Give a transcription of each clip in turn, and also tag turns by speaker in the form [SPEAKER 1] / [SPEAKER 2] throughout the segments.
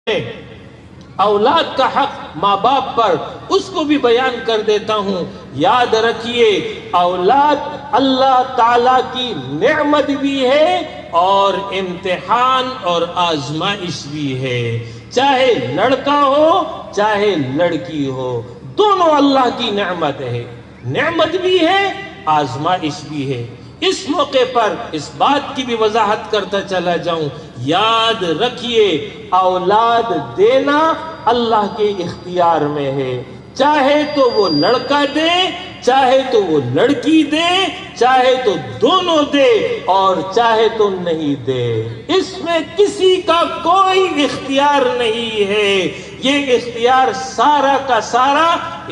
[SPEAKER 1] اولاد کا حق ماں باپ پر، اس کو بھی بیان کر دیتا ہوں۔ یاد رکھیے اولاد اللہ تعالیٰ کی نعمت بھی ہے اور امتحان اور آزمائش بھی ہے، چاہے لڑکا ہو چاہے لڑکی ہو، دونوں اللہ کی نعمت ہے، نعمت بھی ہے آزمائش بھی ہے۔ اس موقع پر اس بات کی بھی وضاحت کرتا چلا جاؤں، یاد رکھیے اولاد دینا اللہ کے اختیار میں ہے، چاہے تو وہ لڑکا دے چاہے تو وہ لڑکی دے، چاہے تو دونوں دے اور چاہے تو نہیں دے، اس میں کسی کا کوئی اختیار نہیں ہے، یہ اختیار سارا کا سارا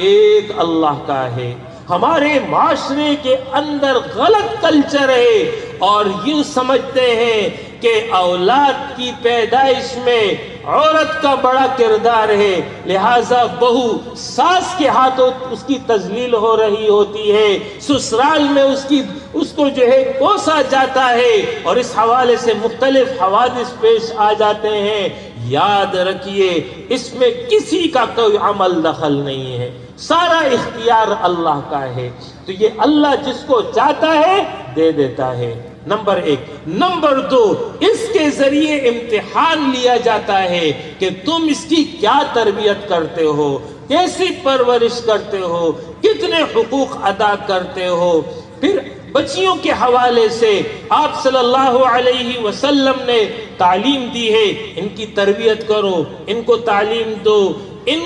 [SPEAKER 1] ایک اللہ کا ہے۔ ہمارے معاشرے کے اندر غلط کلچر ہے اور یہ سمجھتے ہیں کہ اولاد کی پیدائش میں عورت کا بڑا کردار ہے، لہٰذا بہو ساس کے ہاتھوں اس کی تذلیل ہو رہی ہوتی ہے، سسرال میں اس کو جو ہے کوسا جاتا ہے، اور اس حوالے سے مختلف حوادث پیش آ جاتے ہیں۔ یاد رکھیے اس میں کسی کا کوئی عمل دخل نہیں ہے، سارا اختیار اللہ کا ہے، تو یہ اللہ جس کو چاہتا ہے دے دیتا ہے، نمبر ایک۔ نمبر دو، اس کے ذریعے امتحان لیا جاتا ہے کہ تم اس کی کیا تربیت کرتے ہو، کیسی پرورش کرتے ہو، کتنے حقوق ادا کرتے ہو۔ پھر بچیوں کے حوالے سے آپ صلی اللہ علیہ وسلم نے تعلیم دی ہے، ان کی تربیت کرو، ان کو تعلیم دو، ان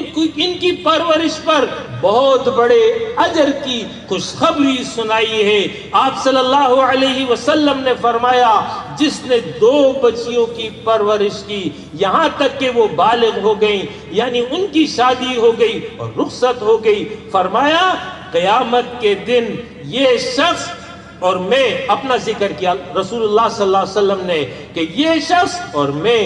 [SPEAKER 1] کی پرورش پر بہت بڑے اجر کی خوشخبری سنائی ہے۔ آپ صلی اللہ علیہ وسلم نے فرمایا جس نے 2 بچیوں کی پرورش کی یہاں تک کہ وہ بالغ ہو گئیں، یعنی ان کی شادی ہو گئی اور رخصت ہو گئی، فرمایا قیامت کے دن یہ شخص، اور میں اپنا ذکر کیا رسول اللہ صلی اللہ علیہ وسلم نے کہ یہ شخص اور میں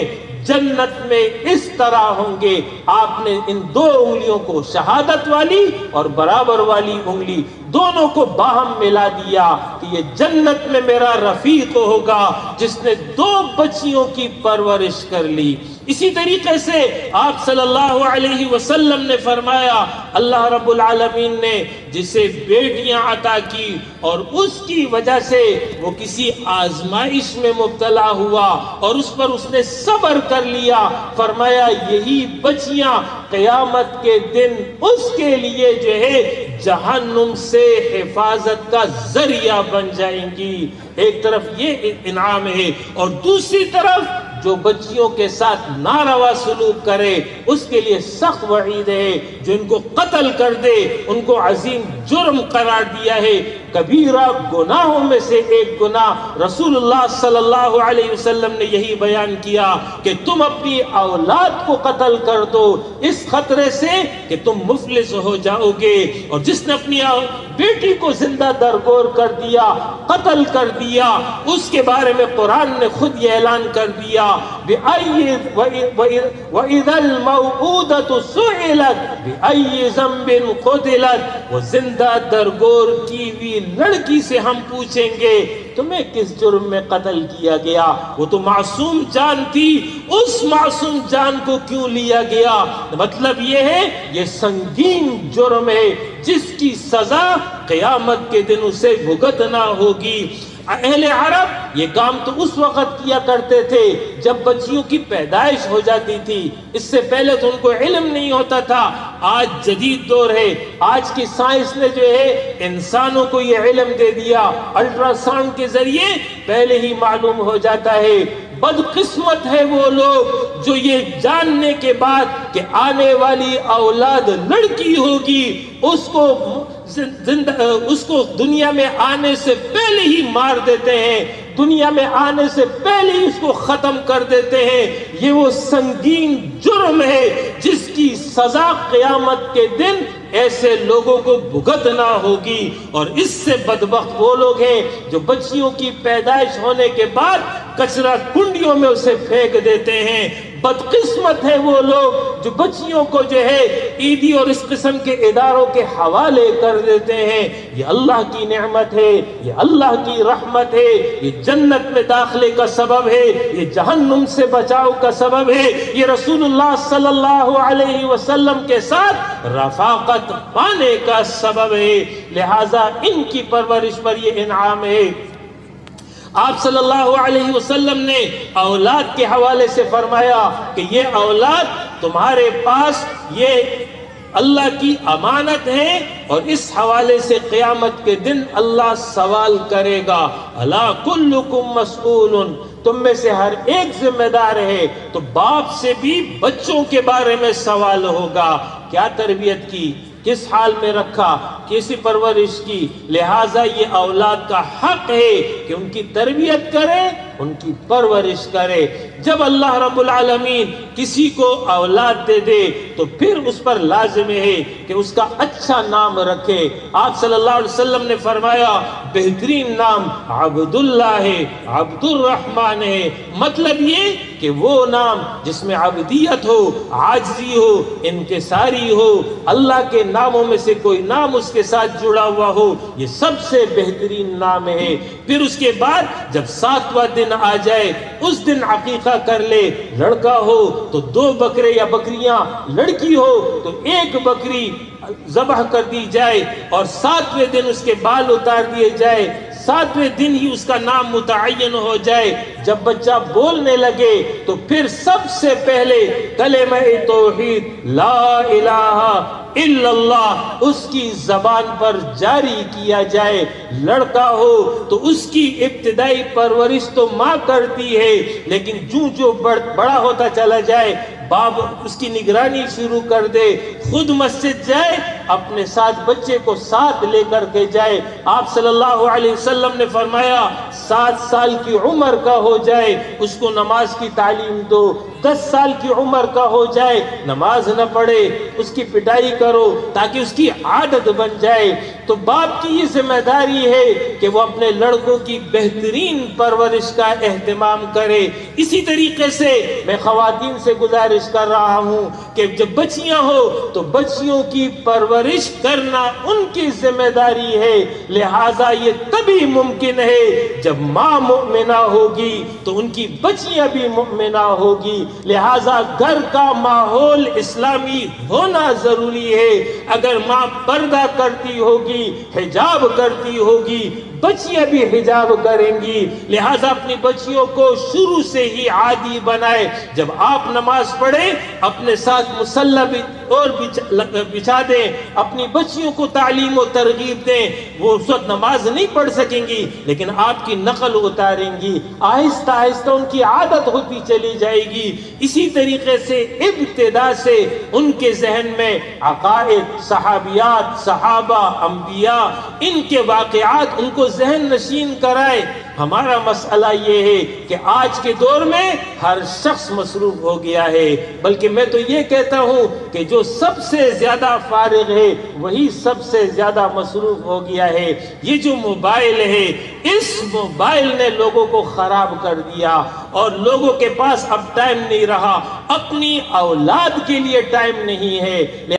[SPEAKER 1] جنت میں اس طرح ہوں گے۔ آپ نے ان 2 انگلیوں کو، شہادت والی اور برابر والی انگلی، دونوں کو باہم ملا دیا کہ یہ جنت میں میرا رفیق ہوگا جس نے 2 بچیوں کی پرورش کر لی۔ اسی طریقے سے آپ صلی اللہ علیہ وسلم نے فرمایا اللہ رب العالمین نے جسے بیٹیاں عطا کی اور اس کی وجہ سے وہ کسی آزمائش میں مبتلا ہوا اور اس پر اس نے صبر کر لیا، فرمایا یہی بچیاں قیامت کے دن اس کے لیے جو ہے جہنم سے حفاظت کا ذریعہ بن جائیں گی۔ ایک طرف یہ انعام ہے اور دوسری طرف جو بچیوں کے ساتھ ناروا سلوک کرے اس کے لیے سخت وعید ہے، جو ان کو قتل کر دے ان کو عظیم جرم قرار دیا ہے۔ کبیرہ گناہوں میں سے ایک گناہ رسول اللہ صلی اللہ علیہ وسلم نے یہی بیان کیا کہ تم اپنی اولاد کو قتل کر دو اس خطرے سے کہ تم مفلس ہو جاؤ گے، اور جس نے اپنی بیٹی کو زندہ درگور کر دیا، قتل کر دیا، اس کے بارے میں قرآن نے خود یہ اعلان کر دیا وَإِذَا الْمَوْءُودَةُ سُئِلَتْ بِأَيِّ ذَنبٍ قُتِلَتْ، وہ زندہ درگور کی ہوئی لڑکی سے ہم پوچھیں گے تمہیں کس جرم میں قتل کیا گیا، وہ تو معصوم جان تھی، اس معصوم جان کو کیوں لیا گیا؟ مطلب یہ ہے یہ سنگین جرم ہے جس کی سزا قیامت کے دن اسے بھگتنا ہوگی۔ اہل عرب یہ کام تو اس وقت کیا کرتے تھے جب بچیوں کی پیدائش ہو جاتی تھی، اس سے پہلے تو ان کو علم نہیں ہوتا تھا۔ آج جدید دور ہے، آج کی سائنس نے جو ہے انسانوں کو یہ علم دے دیا، الٹرا ساؤنڈ کے ذریعے پہلے ہی معلوم ہو جاتا ہے۔ بدقسمت ہے وہ لوگ جو یہ جاننے کے بعد کہ آنے والی اولاد لڑکی ہوگی اس کو دنیا میں آنے سے پہلے ہی مار دیتے ہیں، دنیا میں آنے سے پہلے ہی اس کو ختم کر دیتے ہیں۔ یہ وہ سنگین جرم ہے جس کی سزا قیامت کے دن ایسے لوگوں کو بھگتنا ہوگی، اور اس سے بدبخت وہ لوگ ہیں جو بچیوں کی پیدائش ہونے کے بعد کچرا کنڈیوں میں اسے پھینک دیتے ہیں۔ بدقسمت ہے وہ لوگ جو بچیوں کو جو ہے عیدی اور اس قسم کے اداروں کے حوالے کر دیتے ہیں۔ یہ اللہ کی نعمت ہے، یہ اللہ کی رحمت ہے، یہ جنت میں داخلے کا سبب ہے، یہ جہنم سے بچاؤ کا سبب ہے، یہ رسول اللہ صلی اللہ علیہ وسلم کے ساتھ رفاقت پانے کا سبب ہے، لہذا ان کی پرورش پر یہ انعام ہے۔ آپ صلی اللہ علیہ وسلم نے اولاد کے حوالے سے فرمایا کہ یہ اولاد تمہارے پاس یہ اللہ کی امانت ہے، اور اس حوالے سے قیامت کے دن اللہ سوال کرے گا۔ الا کلکم مسئول، تم میں سے ہر ایک ذمہ دار ہے، تو باپ سے بھی بچوں کے بارے میں سوال ہوگا، کیا تربیت کی، کس حال میں رکھا، کیسی پرورش کی۔ لہٰذا یہ اولاد کا حق ہے کہ ان کی تربیت کرے، ان کی پرورش کرے۔ جب اللہ رب العالمین کسی کو اولاد دے دے تو پھر اس پر لازم ہے کہ اس کا اچھا نام رکھے۔ آپ صلی اللہ علیہ وسلم نے فرمایا بہترین نام عبداللہ ہے، عبد الرحمن ہے، مطلب یہ کہ وہ نام جس میں عبدیت ہو، عاجزی ہو، انکساری ہو، اللہ کے ناموں میں سے کوئی نام اس کے ساتھ جڑا ہوا ہو، یہ سب سے بہترین نام ہے۔ پھر اس کے بعد جب 7واں دن آ جائے اس دن عقیقہ کر لے، لڑکا ہو تو 2 بکرے یا بکریاں، لڑکی ہو تو 1 بکری ذبح کر دی جائے، اور 7ویں دن اس کے بال اتار دیے جائے، 7ویں دن ہی اس کا نام متعین ہو جائے۔ جب بچہ بولنے لگے تو پھر سب سے پہلے کلمہ توحید لا الہ الا اللہ اس کی زبان پر جاری کیا جائے۔ لڑکا ہو تو اس کی ابتدائی پرورش تو ماں کرتی ہے، لیکن جو بڑا ہوتا چلا جائے باپ اس کی نگرانی شروع کر دے، خود مسجد جائے، اپنے ساتھ بچے کو ساتھ لے کر کے جائے۔ آپ صلی اللہ علیہ وسلم نے فرمایا 7 سال کی عمر کا ہو جائے اس کو نماز کی تعلیم دو، 10 سال کی عمر کا ہو جائے نماز نہ پڑھے اس کی پٹائی کرو تاکہ اس کی عادت بن جائے۔ تو باپ کی یہ ذمہ داری ہے کہ وہ اپنے لڑکوں کی بہترین پرورش کا اہتمام کرے۔ اسی طریقے سے میں خواتین سے گزارش کر رہا ہوں کہ جب بچیاں ہو تو بچیوں کی پرورش کرنا ان کی ذمہ داری ہے، لہٰذا یہ تبھی ممکن ہے جب ماں مؤمنہ ہوگی تو ان کی بچیاں بھی مؤمنہ ہوگی۔ لہٰذا گھر کا ماحول اسلامی ہونا ضروری ہے۔ اگر ماں پردہ کرتی ہوگی، حجاب کرتی ہوگی، بچیاں بھی حجاب کریں گی، لہٰذا اپنی بچیوں کو شروع سے ہی عادی بنائے۔ جب آپ نماز پڑھیں اپنے ساتھ مصلی اور بچھا دیں، اپنی بچیوں کو تعلیم و ترغیب دیں۔ وہ اس وقت نماز نہیں پڑھ سکیں گی لیکن آپ کی نقل اتاریں گی، آہستہ آہستہ ان کی عادت ہوتی چلی جائے گی۔ اسی طریقے سے ابتدا سے ان کے ذہن میں عقائد، صحابیات، صحابہ، انبیاء، ان کے واقعات ان کو ذہن نشین کرائے۔ ہمارا مسئلہ یہ ہے کہ آج کے دور میں ہر شخص مصروف ہو گیا ہے، بلکہ میں تو یہ کہتا ہوں کہ جو سب سے زیادہ فارغ ہے وہی سب سے زیادہ مصروف ہو گیا ہے۔ یہ جو موبائل ہے، اس موبائل نے لوگوں کو خراب کر دیا، اور لوگوں کے پاس اب ٹائم نہیں رہا، اپنی اولاد کے لیے ٹائم نہیں ہے۔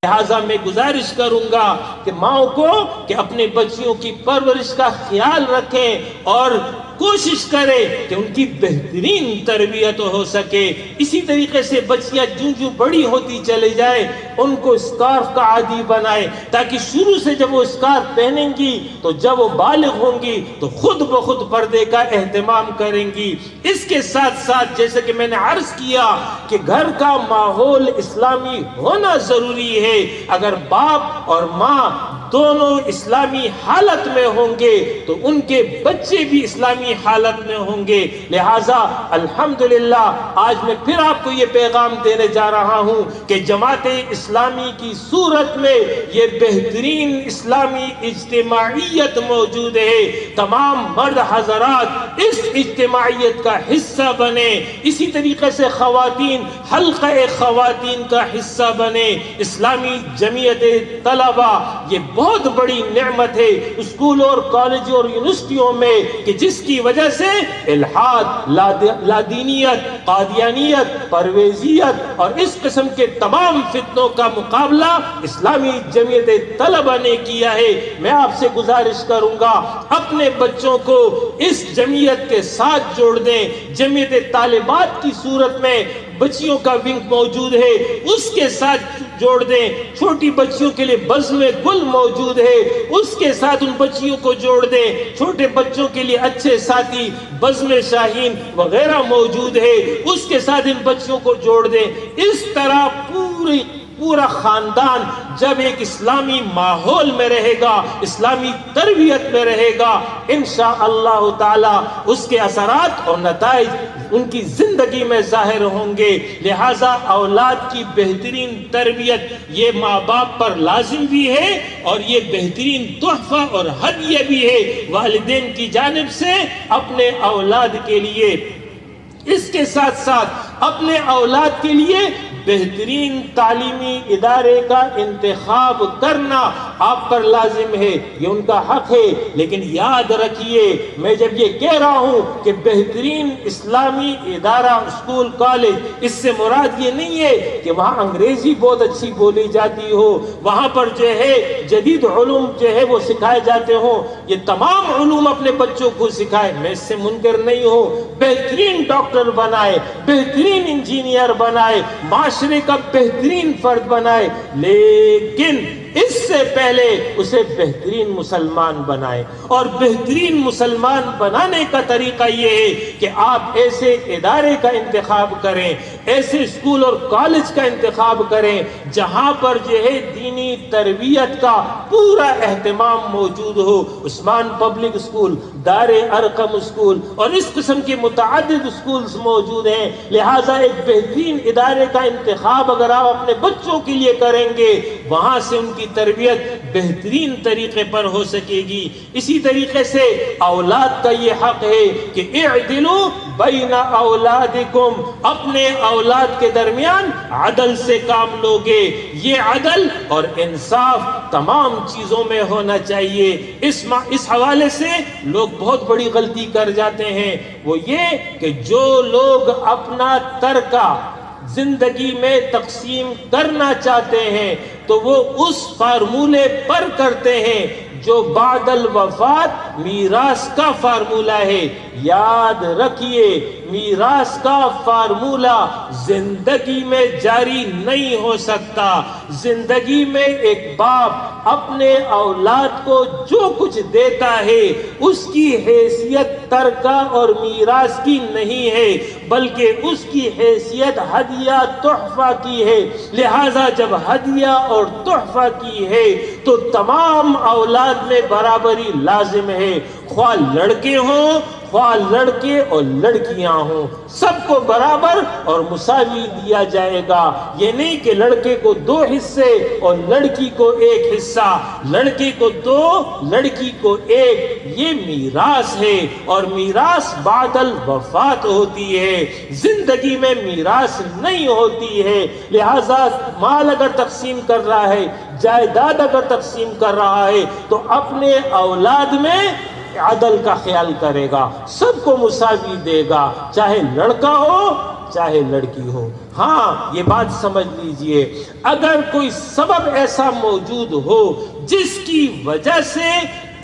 [SPEAKER 1] لہٰذا میں گزارش کروں گا کہ ماؤں کو کہ اپنے بچیوں کی پرورش کا خیال رکھیں اور کوشش کرے کہ ان کی بہترین تربیت ہو سکے۔ اسی طریقے سے بچیاں جو بڑی ہوتی چلے جائے ان کو اسکارف کا عادی بنائے، تاکہ شروع سے جب وہ اسکارف پہنیں گی تو جب وہ بالغ ہوں گی تو خود بخود پردے کا اہتمام کریں گی۔ اس کے ساتھ ساتھ جیسے کہ میں نے عرض کیا کہ گھر کا ماحول اسلامی ہونا ضروری ہے۔ اگر باپ اور ماں دونوں اسلامی حالت میں ہوں گے تو ان کے بچے بھی اسلامی حالت میں ہوں گے۔ لہٰذا الحمدللہ آج میں پھر آپ کو یہ پیغام دینے جا رہا ہوں کہ جماعت اسلامی کی صورت میں یہ بہترین اسلامی اجتماعیت موجود ہے۔ تمام مرد حضرات اس اجتماعیت کا حصہ بنے، اسی طریقے سے خواتین حلقہ خواتین کا حصہ بنے۔ اسلامی جمعیت طلبہ یہ بہت بڑی نعمت ہے اسکول اور کالج اور یونیورسٹیوں میں کہ جس کی وجہ سے الحاد، لادینیت، قادیانیت، پرویزیت اور اس قسم کے تمام فتنوں کا مقابلہ اسلامی جمعیت طلبہ نے کیا ہے۔ میں آپ سے گزارش کروں گا اپنے بچوں کو اس جمعیت کے ساتھ جوڑ دیں۔ جمعیت طالبات کی صورت میں بچیوں کا ونگ موجود ہے، اس کے ساتھ جوڑ دیں۔ چھوٹی بچیوں کے لیے بزم گل موجود ہے، اس کے ساتھ ان بچیوں کو جوڑ دیں۔ چھوٹے بچوں کے لیے اچھے ساتھی بزم شاہین وغیرہ موجود ہے، اس کے ساتھ ان بچیوں کو جوڑ دیں۔ اس طرح پورا خاندان جب ایک اسلامی ماحول میں رہے گا، اسلامی تربیت میں رہے گا، انشاءاللہ تعالی اس کے اثرات اور نتائج ان کی زندگی میں ظاہر ہوں گے۔ لہٰذا اولاد کی بہترین تربیت یہ ماں باپ پر لازم بھی ہے اور یہ بہترین تحفہ اور ہدیہ بھی ہے والدین کی جانب سے اپنے اولاد کے لیے۔ اس کے ساتھ ساتھ اپنے اولاد کے لیے بہترین تعلیمی ادارے کا انتخاب کرنا آپ پر لازم ہے، یہ ان کا حق ہے۔ لیکن یاد رکھیے میں جب یہ کہہ رہا ہوں کہ بہترین اسلامی ادارہ اسکول کالج، اس سے مراد یہ نہیں ہے کہ وہاں انگریزی بہت اچھی بولی جاتی ہو، وہاں پر جو ہے جدید علوم جو ہے وہ سکھائے جاتے ہوں، یہ تمام علوم اپنے بچوں کو سکھائے، میں اس سے منکر نہیں ہوں۔ بہترین ڈاکٹر بنائے، بہترین انجینئر بنائے، معاشرے کا بہترین فرد بنائے، لیکن اس سے پہلے اسے بہترین مسلمان بنائے۔ اور بہترین مسلمان بنانے کا طریقہ یہ ہے کہ آپ ایسے ادارے کا انتخاب کریں، ایسے اسکول اور کالج کا انتخاب کریں جہاں پر جو ہے دینی تربیت کا پورا اہتمام موجود ہو۔ عثمان پبلک اسکول، دار ارقم اسکول اور اس قسم کے متعدد اسکولز موجود ہیں۔ لہٰذا ایک بہترین ادارے کا انتخاب اگر آپ اپنے بچوں کے لیے کریں گے، وہاں سے ان کی تربیت بہترین طریقے پر ہو سکے گی۔ اسی طریقے سے اولاد کا یہ حق ہے کہ اعدلوا بین اولادکم، اپنے اولاد کے درمیان عدل سے کام لوگے۔ یہ عدل اور انصاف تمام چیزوں میں ہونا چاہیے۔ اس حوالے سے لوگ بہت بڑی غلطی کر جاتے ہیں، وہ یہ کہ جو لوگ اپنا ترکہ زندگی میں تقسیم کرنا چاہتے ہیں تو وہ اس فارمولے پر کرتے ہیں جو بعد الوفات میراث کا فارمولہ ہے۔ یاد رکھیے میراث کا فارمولہ زندگی میں جاری نہیں ہو سکتا۔ زندگی میں ایک باپ اپنے اولاد کو جو کچھ دیتا ہے اس کی حیثیت ترکہ اور میراث کی نہیں ہے، بلکہ اس کی حیثیت ہدیہ تحفہ کی ہے۔ لہٰذا جب ہدیہ اور تحفہ کی ہے تو تمام اولاد میں برابری لازم ہے، خواہ لڑکے ہوں خواہ لڑکے اور لڑکیاں ہوں، سب کو برابر اور مساوی دیا جائے گا۔ یہ نہیں کہ لڑکے کو 2 حصے اور لڑکی کو 1 حصہ، لڑکے کو 2 لڑکی کو 1، یہ میراث ہے اور میراث بعد الوفات ہوتی ہے، زندگی میں میراث نہیں ہوتی ہے۔ لہذا مال اگر تقسیم کر رہا ہے، جائیداد اگر تقسیم کر رہا ہے تو اپنے اولاد میں عدل کا خیال کرے گا، سب کو مساوی دے گا، چاہے لڑکا ہو چاہے لڑکی ہو۔ ہاں یہ بات سمجھ لیجئے، اگر کوئی سبب ایسا موجود ہو جس کی وجہ سے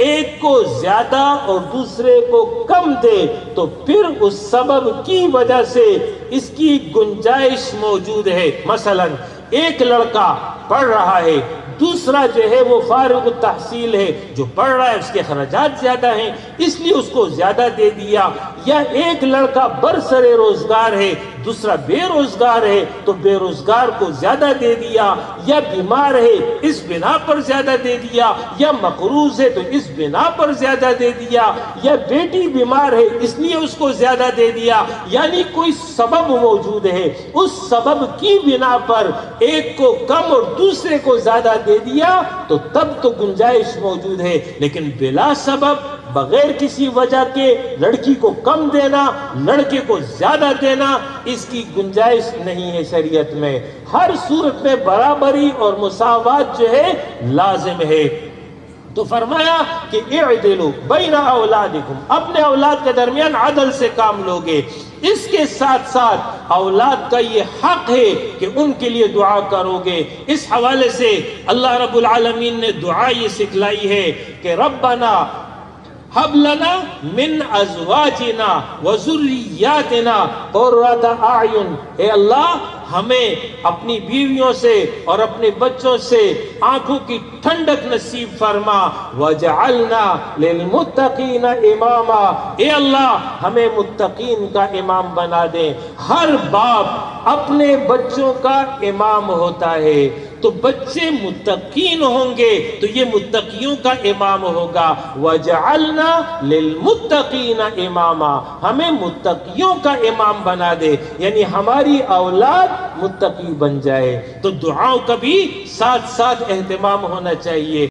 [SPEAKER 1] ایک کو زیادہ اور دوسرے کو کم دے تو پھر اس سبب کی وجہ سے اس کی گنجائش موجود ہے۔ مثلا ایک لڑکا پڑھ رہا ہے، دوسرا جو ہے وہ فارغ التحصیل ہے، جو پڑھ رہا ہے اس کے خراجات زیادہ ہیں اس لیے اس کو زیادہ دے دیا، یا ایک لڑکا برسر روزگار ہے، دوسرا بے روزگار ہے تو بے روزگار کو زیادہ دے دیا، یا بیمار ہے اس بنا پر زیادہ دے دیا، یا مقروض ہے تو اس بنا پر زیادہ دے دیا، یا بیٹی بیمار ہے اس لیے اس کو زیادہ دے دیا، یعنی کوئی سبب موجود ہے، اس سبب کی بنا پر ایک کو کم اور دوسرے کو زیادہ دے دیا تو تب تو گنجائش موجود ہے، لیکن بلا سبب بغیر کسی وجہ کے لڑکی کو کم دینا، لڑکے کو زیادہ دینا، اس کی گنجائش نہیں ہے شریعت میں۔ ہر صورت میں برابری اور مساوات جو ہے لازم ہے۔ تو فرمایا کہ اعدلوا بین اولادکم، اپنے اولاد کے درمیان عدل سے کام لوگے۔ اس کے ساتھ ساتھ اولاد کا یہ حق ہے کہ ان کے لیے دعا کرو گے۔ اس حوالے سے اللہ رب العالمین نے دعا یہ سکھلائی ہے کہ ربنا ہب لنا من ازواجنا وذریاتنا قرۃ اعین، اے اللہ ہمیں اپنی بیویوں سے اور اپنے بچوں سے آنکھوں کی ٹھنڈک نصیب فرما، وجعلنا للمتقین اماما، اے اللہ ہمیں متقین کا امام بنا دے۔ ہر باپ اپنے بچوں کا امام ہوتا ہے، تو بچے متقین ہوں گے تو یہ متقیوں کا امام ہوگا۔ وَجَعَلْنَا لِلْمُتَّقِينَ اماما، ہمیں متقیوں کا امام بنا دے، یعنی ہماری اولاد متقی بن جائے۔ تو دعاؤں کا بھی ساتھ ساتھ اہتمام ہونا چاہیے۔